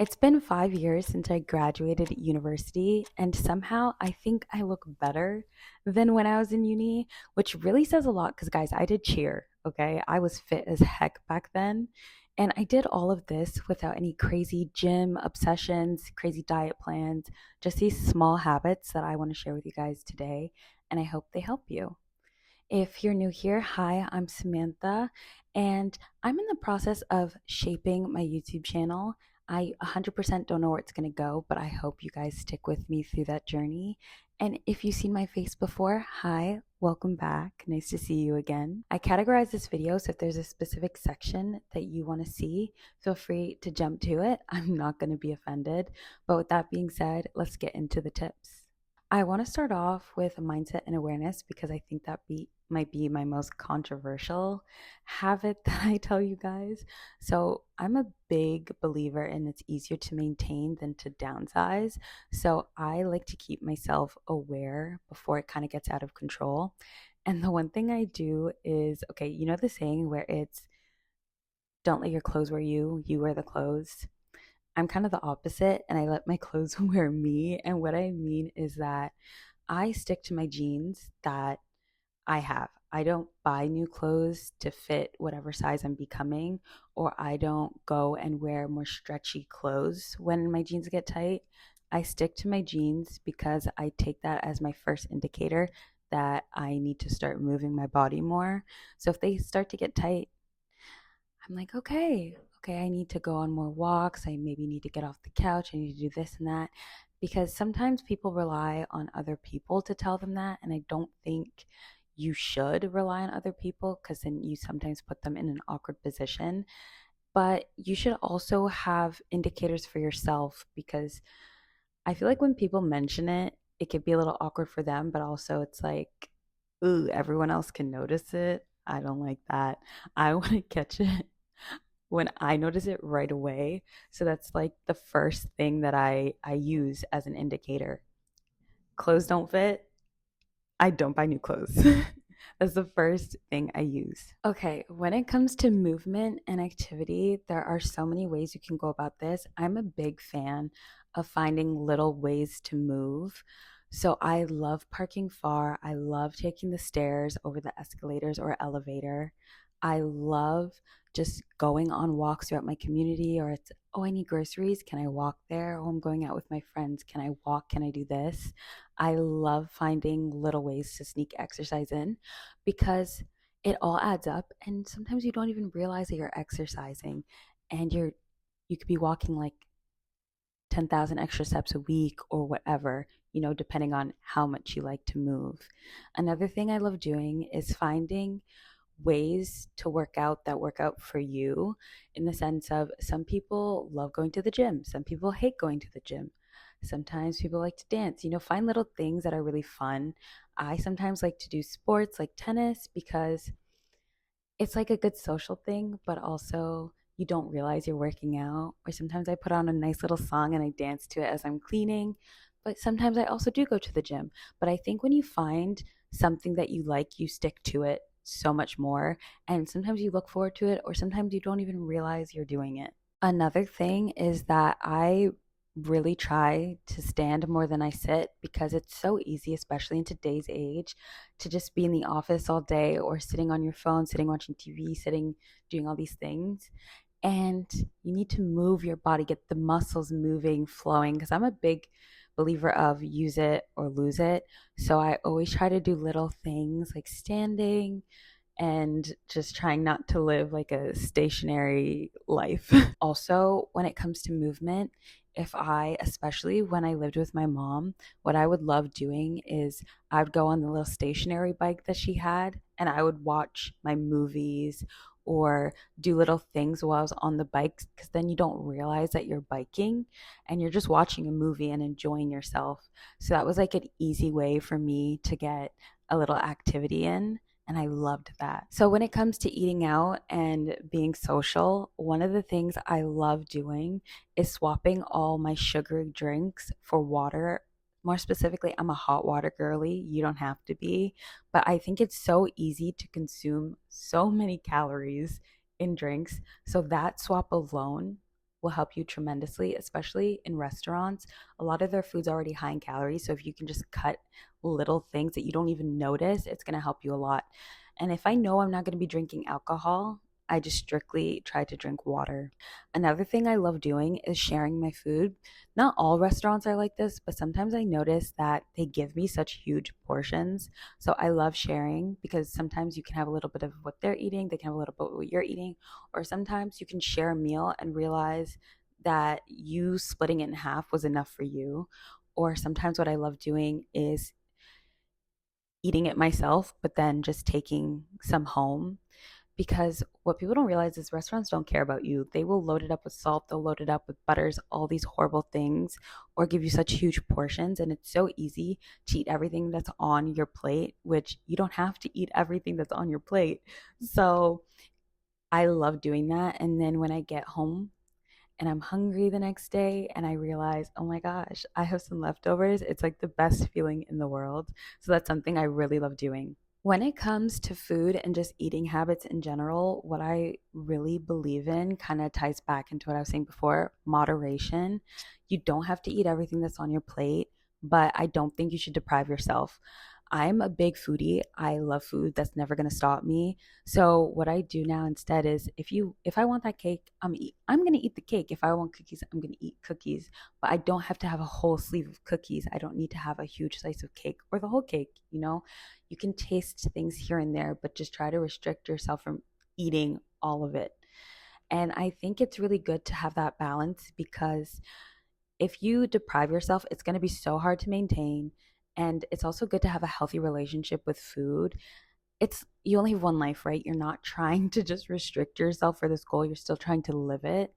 It's been 5 years since I graduated university, and somehow I think I look better than when I was in uni, which really says a lot because, guys, I did cheer, okay? I was fit as heck back then. And I did all of this without any crazy gym obsessions, crazy diet plans, just these small habits that I want to share with you guys today. And I hope they help you. If you're new here, hi, I'm Samantha, and I'm in the process of shaping my YouTube channel. I 100% don't know where it's going to go, but I hope you guys stick with me through that journey. And if you've seen my face before, hi, welcome back. Nice to see you again. I categorize this video, so if there's a specific section that you want to see, feel free to jump to it. I'm not going to be offended. But with that being said, let's get into the tips. I want to start off with mindset and awareness because I think might be my most controversial habit that I tell you guys. So, I'm a big believer in it's easier to maintain than to downsize. So, I like to keep myself aware before it kind of gets out of control. And the one thing I do is okay, you know the saying where it's don't let your clothes wear you, you wear the clothes. I'm kind of the opposite and I let my clothes wear me. And what I mean is that I stick to my jeans that I have. I don't buy new clothes to fit whatever size I'm becoming, or I don't go and wear more stretchy clothes when my jeans get tight. I stick to my jeans because I take that as my first indicator that I need to start moving my body more. So if they start to get tight, I'm like, okay, I need to go on more walks. I maybe need to get off the couch. I need to do this and that. Because sometimes people rely on other people to tell them that. And I don't think you should rely on other people because then you sometimes put them in an awkward position. But you should also have indicators for yourself because I feel like when people mention it, it could be a little awkward for them, but also it's like, ooh, everyone else can notice it. I don't like that. I want to catch it when I notice it right away. So that's like the first thing that I use as an indicator. Clothes don't fit. I don't buy new clothes. That's the first thing I use. Okay, when it comes to movement and activity, there are so many ways you can go about this. I'm a big fan of finding little ways to move. So I love parking far. I love taking the stairs over the escalators or elevator. I love just going on walks throughout my community, or it's, oh, I need groceries. Can I walk there? Oh, I'm going out with my friends. Can I walk? Can I do this? I love finding little ways to sneak exercise in because it all adds up and sometimes you don't even realize that you're exercising and you could be walking like 10,000 extra steps a week or whatever, depending on how much you like to move. Another thing I love doing is finding ways to work out that work out for you in the sense of some people love going to the gym, some people hate going to the gym. Sometimes people like to dance, find little things that are really fun. I sometimes like to do sports like tennis because it's like a good social thing, but also you don't realize you're working out. Or sometimes I put on a nice little song and I dance to it as I'm cleaning. But sometimes I also do go to the gym. But I think when you find something that you like, you stick to it so much more. And sometimes you look forward to it, or sometimes you don't even realize you're doing it. Another thing is that I really try to stand more than I sit because it's so easy, especially in today's age, to just be in the office all day or sitting on your phone, sitting watching TV, sitting doing all these things. And you need to move your body, get the muscles moving, flowing. Because I'm a big believer of use it or lose it. So I always try to do little things like standing, and just trying not to live like a stationary life. Also, when it comes to movement, especially when I lived with my mom, what I would love doing is I would go on the little stationary bike that she had and I would watch my movies or do little things while I was on the bike because then you don't realize that you're biking and you're just watching a movie and enjoying yourself. So that was like an easy way for me to get a little activity in. And I loved that. So, when it comes to eating out and being social, one of the things I love doing is swapping all my sugary drinks for water. More specifically, I'm a hot water girly. You don't have to be. But I think it's so easy to consume so many calories in drinks. So, that swap alone will help you tremendously, especially in restaurants. A lot of their food's already high in calories, so if you can just cut little things that you don't even notice, it's going to help you a lot. And if I know I'm not going to be drinking alcohol, I just strictly try to drink water. Another thing I love doing is sharing my food. Not all restaurants are like this, but sometimes I notice that they give me such huge portions. So I love sharing because sometimes you can have a little bit of what they're eating, they can have a little bit of what you're eating, or sometimes you can share a meal and realize that you splitting it in half was enough for you. Or sometimes what I love doing is eating it myself, but then just taking some home. Because what people don't realize is restaurants don't care about you. They will load it up with salt, they'll load it up with butters, all these horrible things, or give you such huge portions. And it's so easy to eat everything that's on your plate, which you don't have to eat everything that's on your plate. So I love doing that. And then when I get home, and I'm hungry the next day and I realize, oh my gosh, I have some leftovers. It's like the best feeling in the world. So that's something I really love doing. When it comes to food and just eating habits in general, what I really believe in kind of ties back into what I was saying before, moderation. You don't have to eat everything that's on your plate, but I don't think you should deprive yourself. I'm a big foodie. I love food. That's never going to stop me. So what I do now instead is if I want that cake, I'm going to eat the cake. If I want cookies, I'm going to eat cookies. But I don't have to have a whole sleeve of cookies. I don't need to have a huge slice of cake or the whole cake, you know? You can taste things here and there, but just try to restrict yourself from eating all of it. And I think it's really good to have that balance because if you deprive yourself, it's going to be so hard to maintain. And it's also good to have a healthy relationship with food. It's you only have one life, right? You're not trying to just restrict yourself for this goal, you're still trying to live it.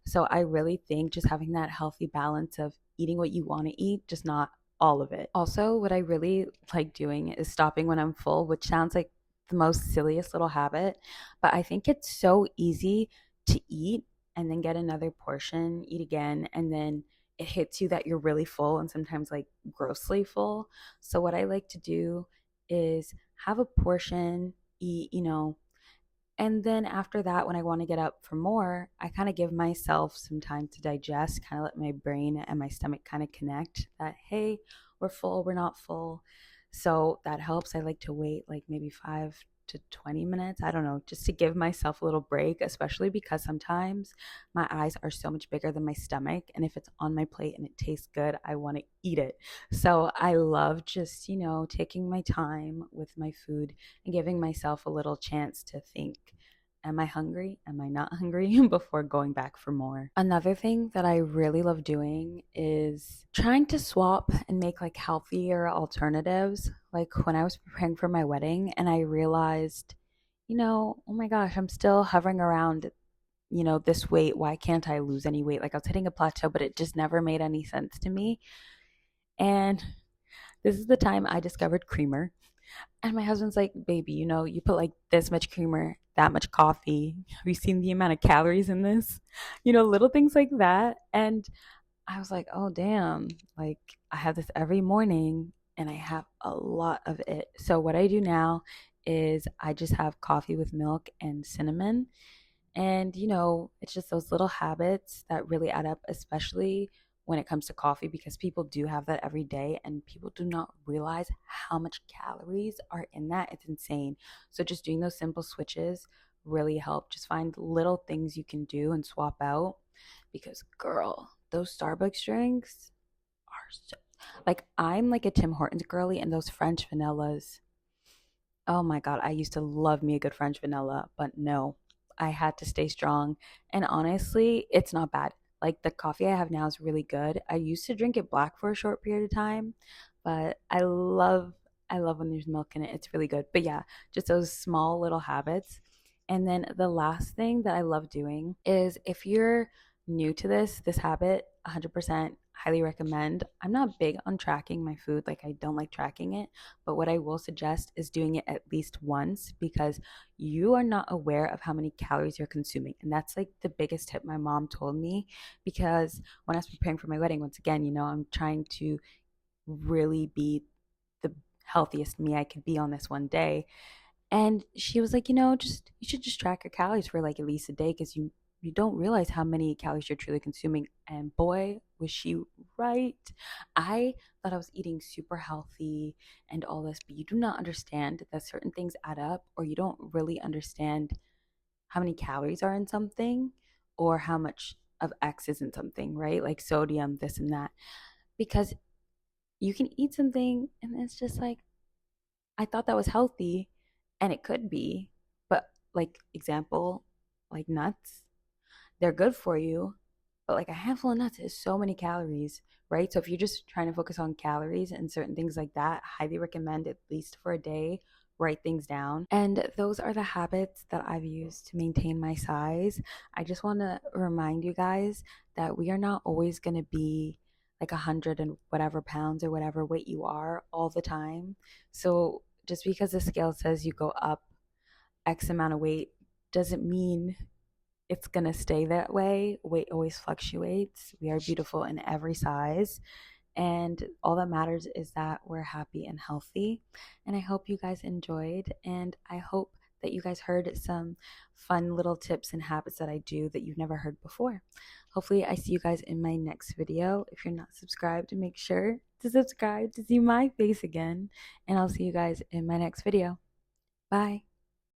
So I really think just having that healthy balance of eating what you want to eat, just not all of it. Also, what I really like doing is stopping when I'm full, which sounds like the most silliest little habit, but I think it's so easy to eat and then get another portion, eat again, and then it hits you that you're really full and sometimes like grossly full. So what I like to do is have a portion, eat, and then after that, when I want to get up for more, I kind of give myself some time to digest, kind of let my brain and my stomach kind of connect that, hey, we're full, we're not full. So that helps. I like to wait like maybe 5 to 20 minutes. I don't know, just to give myself a little break, especially because sometimes my eyes are so much bigger than my stomach. And if it's on my plate and it tastes good, I want to eat it. So I love just, taking my time with my food and giving myself a little chance to think, am I hungry? Am I not hungry? Before going back for more. Another thing that I really love doing is trying to swap and make like healthier alternatives. Like when I was preparing for my wedding and I realized, oh my gosh, I'm still hovering around, this weight. Why can't I lose any weight? Like I was hitting a plateau, but it just never made any sense to me. And this is the time I discovered creamer. And my husband's like, baby, you put like this much creamer, that much coffee. Have you seen the amount of calories in this? Little things like that. And I was like, oh, damn. Like, I have this every morning and I have a lot of it. So, what I do now is I just have coffee with milk and cinnamon. And, it's just those little habits that really add up, especially when it comes to coffee, because people do have that every day and people do not realize how much calories are in that. It's insane. So, just doing those simple switches really help. Just find little things you can do and swap out because, girl, those Starbucks drinks are so like I'm like a Tim Hortons girly and those French vanillas. Oh my God, I used to love me a good French vanilla, but no, I had to stay strong. And honestly, it's not bad. Like the coffee I have now is really good. I used to drink it black for a short period of time, but I love when there's milk in it. It's really good. But yeah, just those small little habits. And then the last thing that I love doing is if you're new to this habit, 100% highly recommend. I'm not big on tracking my food, like I don't like tracking it, but what I will suggest is doing it at least once because you are not aware of how many calories you're consuming. And that's like the biggest tip my mom told me because when I was preparing for my wedding, once again, I'm trying to really be the healthiest me I could be on this one day. And she was like, just you should just track your calories for like at least a day because you don't realize how many calories you're truly consuming. And boy, was she right. I thought I was eating super healthy and all this, but you do not understand that certain things add up, or you don't really understand how many calories are in something or how much of X is in something, right? Like sodium, this and that. Because you can eat something and it's just like, I thought that was healthy and it could be, but like, example, like nuts, they're good for you, but like a handful of nuts is so many calories, right? So if you're just trying to focus on calories and certain things like that, highly recommend at least for a day, write things down. And those are the habits that I've used to maintain my size. I just want to remind you guys that we are not always going to be like 100 and whatever pounds or whatever weight you are all the time. So just because the scale says you go up X amount of weight doesn't mean it's going to stay that way. Weight always fluctuates. We are beautiful in every size. And all that matters is that we're happy and healthy. And I hope you guys enjoyed. And I hope that you guys heard some fun little tips and habits that I do that you've never heard before. Hopefully, I see you guys in my next video. If you're not subscribed, make sure to subscribe to see my face again. And I'll see you guys in my next video. Bye.